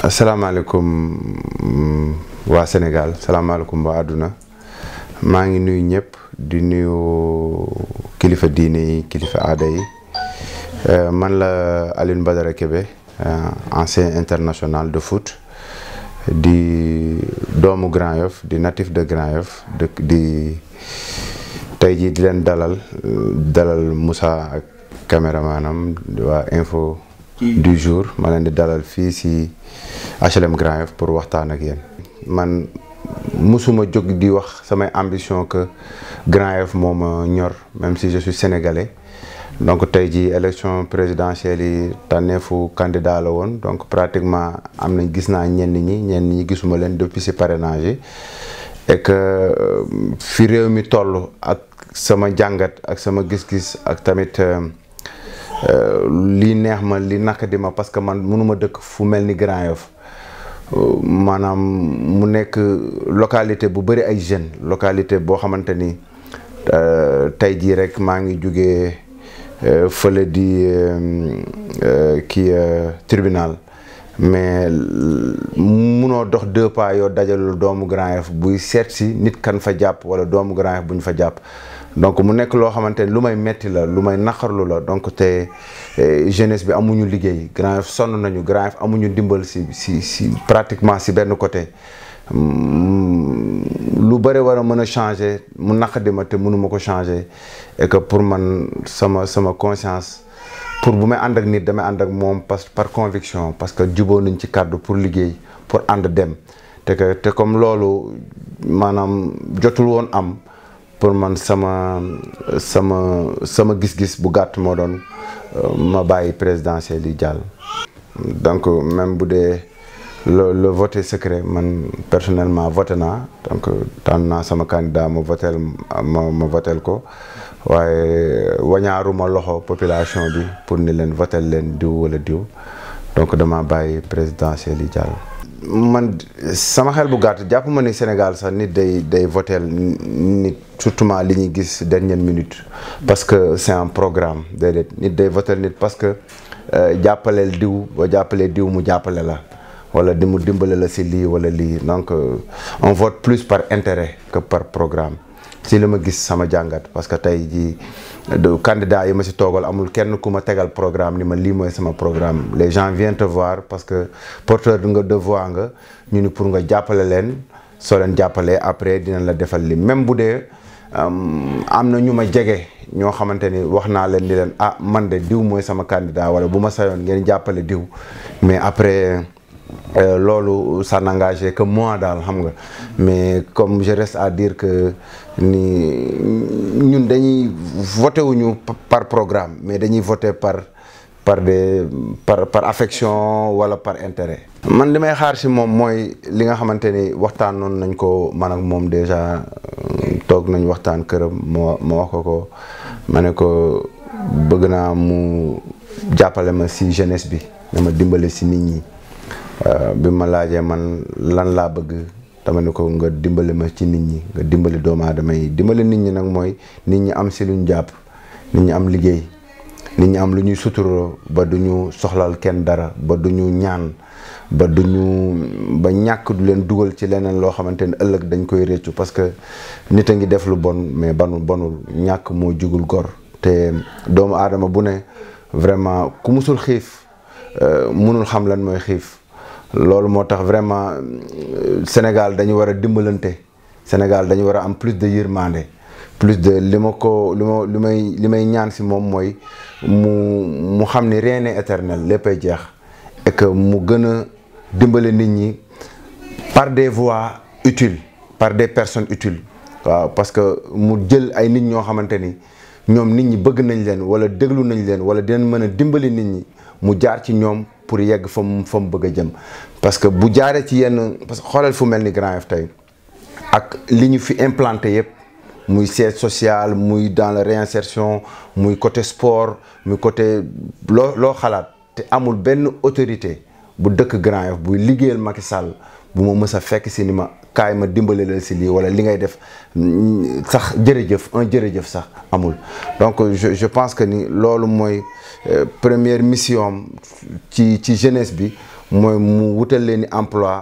asalaamaaleykum waa Sénégal salaamaaleykum waa àdduna maa ngi nuyu ñëpp di nuyu kilifa diine yi kilifa aada yi man la Alioune Badara Kébé ancien international de foot di doomu Grand Yoff di natif de Grand Yoff di tey jii di leen dalal Moussa ak caméramanam waa info du jour ma leen di dalal fii si HLM Grand Yoff pour waxtaan ak yéen. man musuma jóg di wax samay ambition que Grand Yoff moo ma ñor même si je suis sénégalais donc tey jii élection présidentielle yi tànneefu candidat la woon donc pratiquement am na gis naa ñenn ñi gisuma leen depuis si parrainage yi et que fi réew mi toll ak sama jàngat ak sama gis-gis ak tamit lii neex ma li naqadi ma parce que man mënuma dëkk fu mel ni Grand Yoff maanaam mu nekk localité bu bëri ay jeunes localité boo xamante ni tey jii rek maa ngi jugee fële di tribunal mais munoo dox 2 pas yoo dajalul doomu Grand Yoff buy seet si nit kan fa jàpp wala doomu Grand Yoff bu ñu fa jàpp donc mu nekk loo xamante ni lu may metti la lu may naqarlu la donc te jeunesse bi amuñu liggéey Grand Yoff sonn nañu Grand Yoff amuñu ndimbal si pratiquement si benn côté lu bëri war a mën a changer mu naqadi ma te mënuma ko changer et que pour man sama conscience pour bu may ànd ak nit damay ànd ak moom par conviction parce que juboo nañ ci kàddu pour liggéey pour ànd dem te comme loolu maanaam jotul woon am pour man sama gis-gis bu gàtt moo doon ma bàyyi présidentielle yi jàll. donc même bu dee le vote secret man personnellement voté naa donc tànn naa sama candidat ma votel ko waaye wañaaruma loxo population bi pour ni leen votel leen diw wala diw donc dama bàyyi présidentielle yi jàll. man sama xel bu gàtt jàpp ma ni Sénégal sax nit day votel nit surtout li ñuy gis dernière minute parce que c'est un programme déedéet nit day votel nit parce que jàppaleel diw ba jàppalee diw mu jàppale la wala di mu dimbale la si lii wala lii donc on vote plus par intérêt que par programme si li ma gis sama jàngat parce que tey jii candidat yi ma si toogal amul kenn ku ma tegal programme ni ma lii mooy sama programme les gens viennent te voir parce que porteur de voix nga ñu ni pour nga jàppale leen soo leen jàppalee après dinañ la defal li même bu dee am na ñu ma jege ñoo xamante ni wax naa leen ni leen ah man de diw mooy sama candidat wala bu ma sayoon ngeen jàppale diw mais après loolu ça n'engage que moi daal xam nga mais comme je reste à dire que ni ñun dañuy voté wuñu par programme mais dañuy voté par affection wala par intérêt. man li may xaar si moom mooy li nga xamante ni waxtaanoon nañ ko man ak moom déjà toog nañ waxtaan këram ma wax ko ma ne ko bëgg naa mu jàppale ma si jeunesse bi dama dimbale si nit ñi. bi ma laajee man lan laa bëgg dama ne ko nga dimbali ma ci nit ñi nga dimbali doomu aadama yi dimbali nit ñi nag mooy nit ñi am si luñ jàpp nit ñi am liggéey nit ñi am lu ñuy suturoo ba du ñu soxlal kenn dara ba du ñu ñaan ba ñàkk du leen dugal ci leneen loo xamante ne ëllëg dañ koy réccu parce que nit a ngi def lu bon mais bonul ñàkk moo jugul gor te doomu aadama bu ne vraiment ku musul xiif mënul xam lan mooy xiif. loolu moo tax vraiment Sénégal dañu war a dimbalante Sénégal dañu war a am plus de yërmande plus de li may ñaan si moom mooy mu xam ni rien n'est éternel léppay jeex et que mu gën a dimbale nit ñi par des voies utiles par des personnes utiles waaw parce que mu jël ay nit ñoo xamante ni ñoom nit ñi bëgg nañ leen wala déglu nañ leen wala dinañ mën a dimbali nit ñi mu jaar ci ñoom pour yegg fa mu bëgg a jëm parce que bu jaaree ci yenn parce que xoolal fu mel ni Grand Yoff tey ak li ñu fi implanté yëpp muy siège social muy dans la réinsertion muy côté sport muy côté loo xalaat te amul benn autorité bu dëkk Grand Yoff buy liggéeyal Macky Sall bu ma mës a fekk si ni ma kaay ma dimbale la si lii wala li ngay def sax jërëjëf sax amul donc je pense que ni loolu mooy première mission ci jeunesse bi mooy mu wutal leen emploi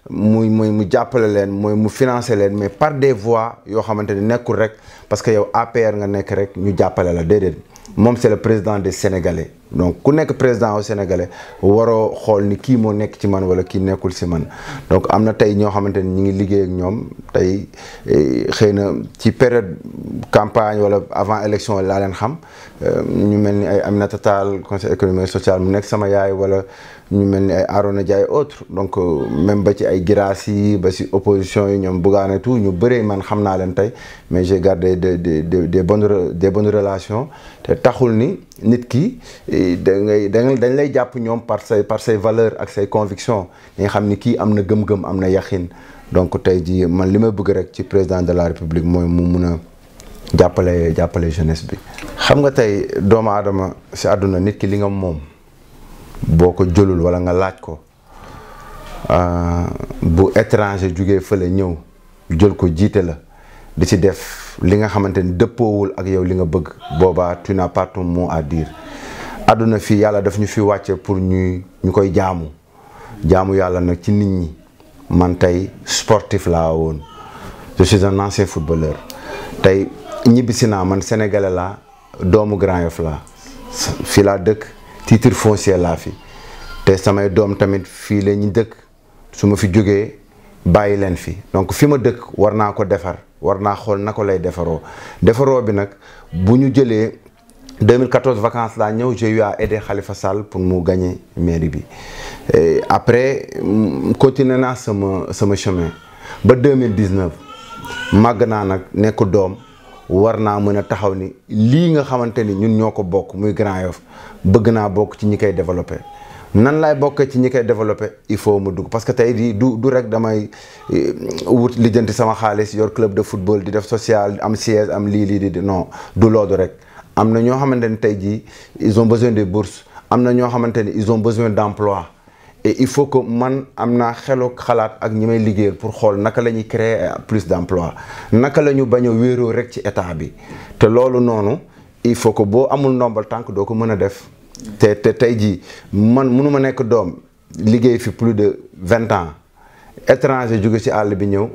mu jàppale leen mooy mu financer leen mais par des voies yoo xamante ni nekkul rek parce que yow APR nga nekk rek ñu jàppale la déedéet moom c'est le président des Sénégalais donc ku nekk président au Sénégalais waroo xool ni kii moo nekk ci man wala kii nekkul ci man donc am na tey ñoo xamante ni ñu ngi liggéey ak ñoom tey xëy na ci période campagne wala avant élection laa leen xam ñu mel ni ay Aminata Tall conseil économique et social mu nekk sama yaay wala ñu mel ni ay Arona Ndiaye autres donc même ba ci ay Guirassy ba ci opposition yi ñoom Bougane tout ñu bëree man xam naa leen tey mais j'ai gardé des bonnes relations te taxul ni nit ki dañ lay jàpp ñoom par say valeurs ak say convictions nga xam ni kii am na gëm-gëm am na yaxin donc tey ji man li ma bëgg rek ci président de la République mooy mu mun a jàppale jeunesse bi. xam nga tey doomu aadama si àdduna nit ki li nga moom boo ko jëlul wala nga laaj ko bu étranger jugee fële ñëw jël ko jiite la di ci def li nga xamante ni dëppoowul ak yow li nga bëgg boobaa tu n'as pas ton mot à dire. àdduna fii yàlla daf ñu fi wàcce pour ñu koy jaamu yàlla nag ci nit ñi man tey sportif laa woon je suis un ancien footballeur tey ñibbisi naa man sénégalais laa doomu Grand Yoff laa fii laa dëkk titre foncier laa fi te samay doom tamit fii la ñu dëkk su ma fi jógee bàyyi leen fi donc fi ma dëkk war naa ko defar war naa xool na ko lay defaroo bi nag bu ñu jëlee 2014 vacances laa ñëw j'ai eu à aider Khalifa Sall pour mu gagner mairie bi et après continué naa sama chemin ba 2019 màgg naa nag nekk doom war naa mën a taxaw ni lii nga xamante ni ñun ñoo ko bokk muy Grand Yoff bëgg naa bokk ci ñi koy développé nan laay bokkee ci ñi koy développé il faut mu dugg parce que tey di du rek damay wut lijjanti sama xaalis yor club de football di def social am siège am lii di non du loolu rek am na ñoo xamante ni tey jii ils ont besoin de bourses am na ñoo xamante ni ils ont besoin d'emploi et il faut que man am naa xelu xalaat ak ñi may liggéeyal pour xool naka la ñuy créer plus d'emploi naka la ñu bañ a wéeroo rek ci état bi te loolu noonu il faut que boo amul ndombal tànk doo ko mën a def te tey jii man mënu ma nekk doom liggéey fi plus de 20 ans étranger jóge ci àll bi ñëw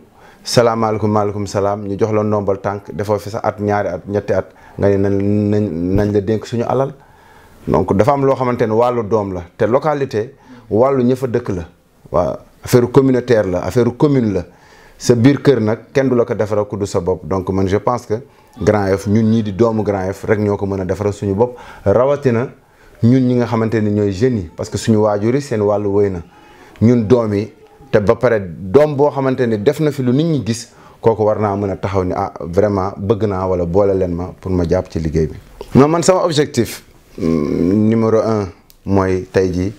salaamaaleykum maaleykum salaam ñu jox la ndombal tànk defoo fi sa at ñaari at ñetti at nga ne nañ la dénk suñu alal donc dafa am loo xamante ne wàllu doom la te localité wàllu ña fa dëkk la waaw affaire communautaire la affaire commune la sa biir kër nag kenn du la ko defaral ku du sa bopp donc man je pense que Grand Yoff ñun ñii di doomu Grand Yoff rek ñoo ko mën a defaral suñu bopp rawatina ñun ñi nga xamante ni ñooy jeunes yi parce que suñu waajur yi seen wàllu wëy na ñun doom yi te ba pare doom boo xamante ni def na fi lu nit ñi gis kooku war naa mën a taxaw ni ah vraiment bëgg naa wala boole leen ma pour ma jàpp ci liggéey bi. non man sama objectif numéro 1 mooy tey jii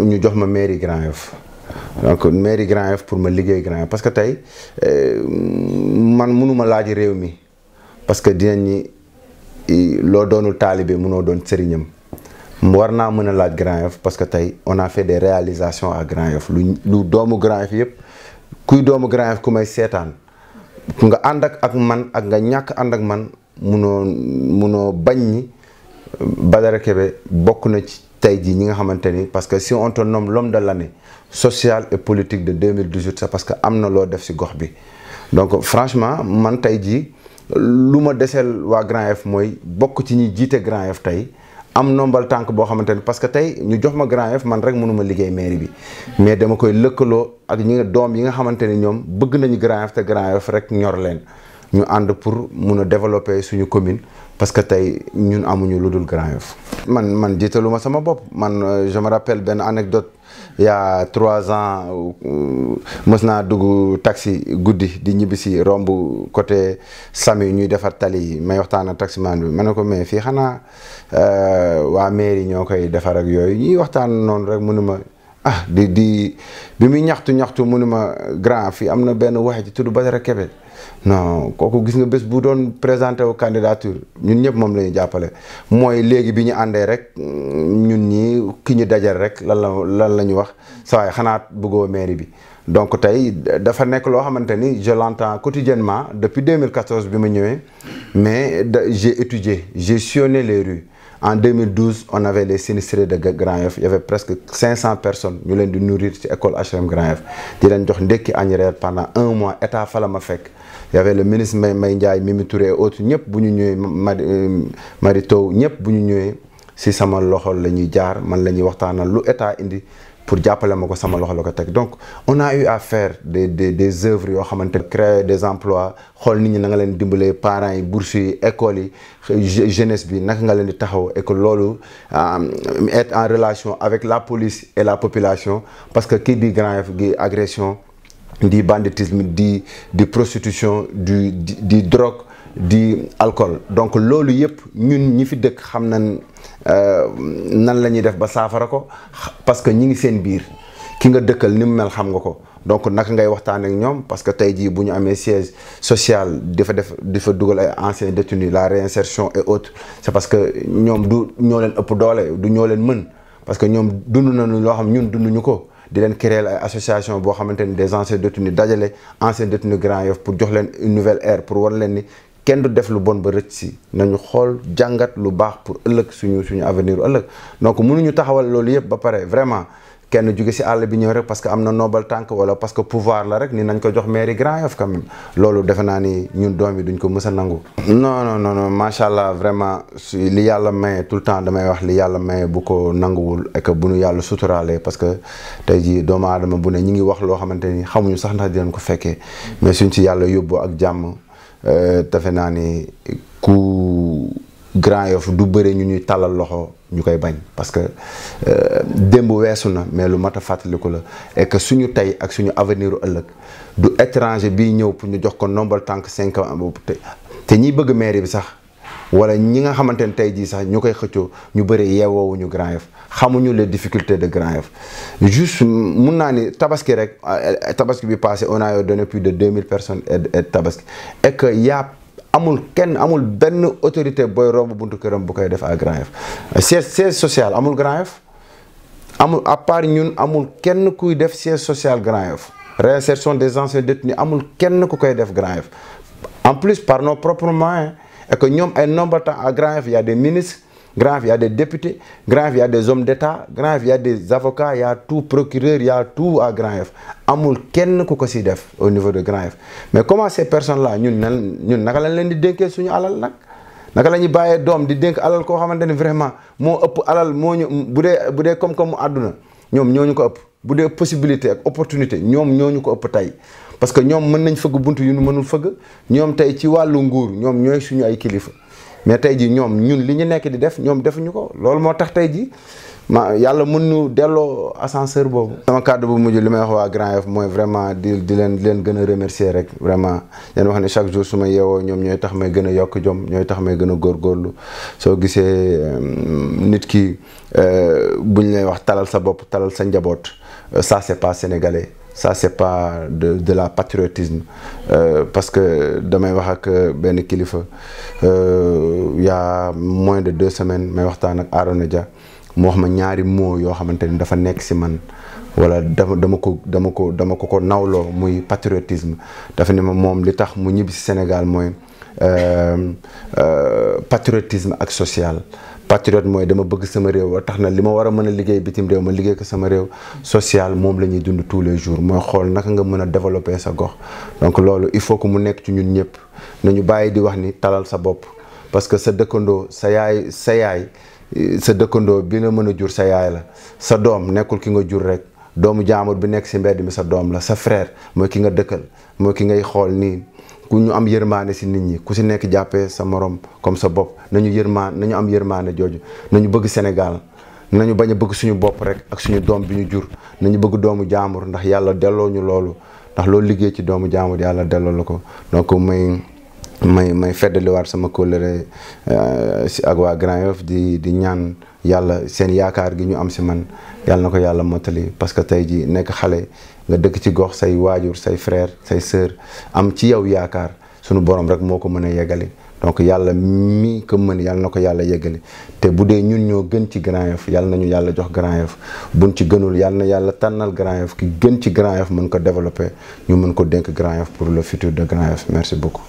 ñu jox ma mairie Grand Yoff donc mairie Grand Yoff pour ma liggéey Grand Yoff parce que tey man mënuma laaj réew mi parce que dinañ ni loo doonul taalibe mënoo doon sëriñam. war naa mën a laaj Grand Yoff parce que tey on a fait des réalisations à Grand Yoff lu doomu Grand Yoff yëpp kuy doomu Grand Yoff ku may seetaan nga ànd ak man ak nga ñàkk ànd ak man munoo bañ ni Badara Kebe bokk na ci tey jii ñi nga xamante ni parce que si on te nomme l'homme de l'année social et politique de 2018 c'est parce que am na loo def si gox bi donc franchement man tey jii lu ma deseel waa Grand Yoff mooy bokk ci ñi jiite Grand Yoff tey am nombal tànk boo xamante ni parce que tey ñu jox ma Grand Yoff man rek mënuma liggéey mairie bi mais dama koy lëkkaloo ak ñi nga doom yi nga xamante ni ñoom bëgg nañu Grand Yoff te Grand Yoff rek ñor leen ñu ànd pour mun a développer suñu commune parce que tey ñun amuñu lu dul Grand Yoff man jiitaluma sama bopp man je me rappelle benn anecdote il y a 3 ans mës naa dugg taxi guddi di ñibbisi romb côté Samy ñuy defar tali yi may waxtaan ak taximan bi ma ne ko mais fii xanaa waa mairie ñoo koy defar ak yooyu ñuy waxtaan noonu rek mënu ma bi muy ñaxtu mënu ma grand fii am na benn waxe ci tudd Badara Kebe non kooku gis nga bés bu doon présenté wu candidature ñun ñëpp moom la ñu jàppale mooy léegi bi ñu àndee rek ñun ñi ki ñu dajal rek lan la ñu wax saa waay xanaa bëggoo mairie bi donc tey dafa nekk loo xamante ni je l'entends quotidiennement depuis 2014 bi ma ñëwee mais j'ai étudié j'ai sillonné les rues. En 2012 on avait les sinistrés de Grand Yoff il y avait presque 500 personnes ñu leen di nourrir ci école HLM Grand Yoff di leen jox ndekki añ reer pendant 1 mois état fa la ma fekk. Il y avait le ministre May Ndiaye Mimi Touré et autres ñëpp bu ñu ñëwee Mary Teuw ñëpp bu ñu ñëwee si sama loxo la ñuy jaar man la ñuy waxtaanal lu état indi pour jàppale ma ko sama loxo la ko teg donc on a eu à faire des œuvres yoo xamante ne créer des emplois xool nit ñi na nga leen dimbalee parents yi bourses yi écoles yi jeunesse bi naka nga leen di taxaw et que loolu être en relation avec la police et la population parce que kii di Grand Yoff gi agression di banditisme di prostitution di drogue di alcool donc loolu yëpp ñun ñi fi dëkk xam nañ nan la ñuy def ba saafara ko parce que ñi ngi seen biir ki nga dëkkal ni mu mel xam nga ko donc naka ngay waxtaan ak ñoom parce que tey jii bu ñu amee siège social di fa dugal ay anciens détenus la réinsertion et autres c'est parce que ñoom du ñoo leen ëpp doole du ñoo leen mën parce que ñoom dund nañu loo xam ñun dunduñu ko di leen créer ay association boo xamante ni des anciens détenus dajale anciens détenus Grand Yoff pour jox leen une nouvelle ère pour war leen ni kenn du def lu bon ba rëcc si nañu xool jàngat lu baax pour ëllëg suñu avenir ëllëg donc mënuñu taxawal loolu yëpp ba pare vraiment kenn jóge si àll bi ñëw rek parce que am na nobal tànk wala parce que pouvoir la rek ni nañ ko jox mairie Grand Yoff quand même loolu defe naa ni ñun doom yi duñ ko mës a nangu. non macha allah vraiment li yàlla maye tout le temps damay wax li yàlla maye bu ko nanguwul et que bu nu yàlla suturaalee parce que tey jii doomu aadama bu ne ñi ngi wax loo xamante ni xamuñu sax ndax dinañ ko fekkee mais suñ ci yàlla yóbbu ak jàmm defe naa ni ku Grand Yoff du bëre ñu ñuy tàllal loxo ñu koy bañ parce que démb weesu na mais lu mat a fàttaliku la et que suñu tey ak suñu avenir u ëllëg du étranger bii ñëw pour ñu jox ko ndombal tànk 5 ans te ñiy bëgg mairie bi sax wala ñi nga xamante ne tey jii sax ñu koy xëccoo ñu bëri yeewoowuñu Grand Yoff xamuñu les difficultés de Grand Yoff juste mun naa ni tabaski rek tabaski bi passé on a donné plus de 2000 personnes et tabaski et que amul benn autorité booy romb buntu këram bu koy def à Grand Yoff siège social amul Grand Yoff amul à part ñun amul kenn kuy def siège social Grand Yoff réinsertion des anciens détenus amul kenn ku koy def Grand Yoff en plus par nos propres moyens et que ñoom ay nombre temps à Grand Yoff il y a des ministres Grand Yoff il y a des députés Grand Yoff il y a des hommes d'État Grand Yoff il y a des avocats il y a tout procureur il y a tout à Grand Yoff amul kenn ku ko si def au niveau de Grand Yoff mais comment ces personnes là ñun naka lañ leen di dénkee suñu alal nag naka la ñuy bàyyee doom di dénk alal koo xamante ni vraiment moo ëpp alal moo ñu bu dee comme àdduna ñoom ñooñu ko ëpp bu dee possibilité ak opportunité ñoom ñooñu ko ëpp tey parce que ñoom mën nañ fëgg buntu yu ñu mënul fëgg ñoom tey ci wàllu nguur ñoom ñooy suñu ay kilifa mais tey jii ñoom ñun li ñu nekk di def ñoom defuñu ko loolu moo tax tey jii yàlla mën ñu delloo ascenseur boobu. sama kàddu bu mujj li may wax waa Grand Yoff mooy vraiment di leen gën a remercier rek vraiment leen wax ne chaque jour su ma yeewoo ñoom ñooy tax may gën a yokk jom ñooy tax may gën a góorgóorlu soo gisee nit ki buñ lay wax talal sa bopp talal sa njaboot ça c'est pas sénégalais. Ça c'est pas de la patriotisme parce que damay wax ak benn kilifa il y a moins de 2 semaines may waxtaan ak Arona Dia mu wax ma ñaari mots yoo xamante ni dafa nekk ci man wala dama ko nawloo muy patriotisme dafa ne ma moom li tax mu ñibbi ci Sénégal mooy patriotisme ak social. patriote mooy dama bëgg sama réew ba tax na li ma war a mën a liggéey bitim réew ma liggéey ko sama réew social moom la ñuy dund tous les jours mooy xool naka nga mën a développer sa gox donc loolu il faut que mu nekk ci ñun ñëpp nañu bàyyi di wax ni talal sa bopp parce que sa dëkkandoo sa yaay sa dëkkandoo bi nga mën a jur sa yaay la sa doom nekkul ki nga jur rek doomu jaamur bi nekk ci mbedd mi sa doom la sa frère mooy ki nga dëkkal mooy ki ngay xool nii ku ñu am yërmaane ci nit ñi ku ci nekk jàppee sa morom comme sa bopp nañu am yërmaane jooju nañu bëgg Sénégal nañu bañ a bëgg suñu bopp rek ak suñu doom bi ñu jur nañu bëgg doomu jaamur ndax yàlla delloo ñu loolu ndax loolu liggéey ci doomu jaamur yàlla delloo la ko donc may feddaliwaat sama kóllëre ci ak waa Grand Yoff di ñaan yàlla seen yaakaar gi ñu am ci man yàlla na ko yàlla mottali parce que tey ji nekk xale nga dëkk ci gox say waajur say frère say sœur am ci yow yaakaar sunu borom rek moo ko mën a yeggali donc yàlla mi ko mën yàlla na ko yàlla yeggali te bu dee ñun ñoo gën ci Grand Yoff yàlla nañu yàlla jox Grand Yoff buñ ci gënul yàlla na yàlla tànnal Grand Yoff ki gën ci Grand Yoff mën ko développer ñu mën ko dénk Grand Yoff pour le futur de Grand Yoff merci beaucoup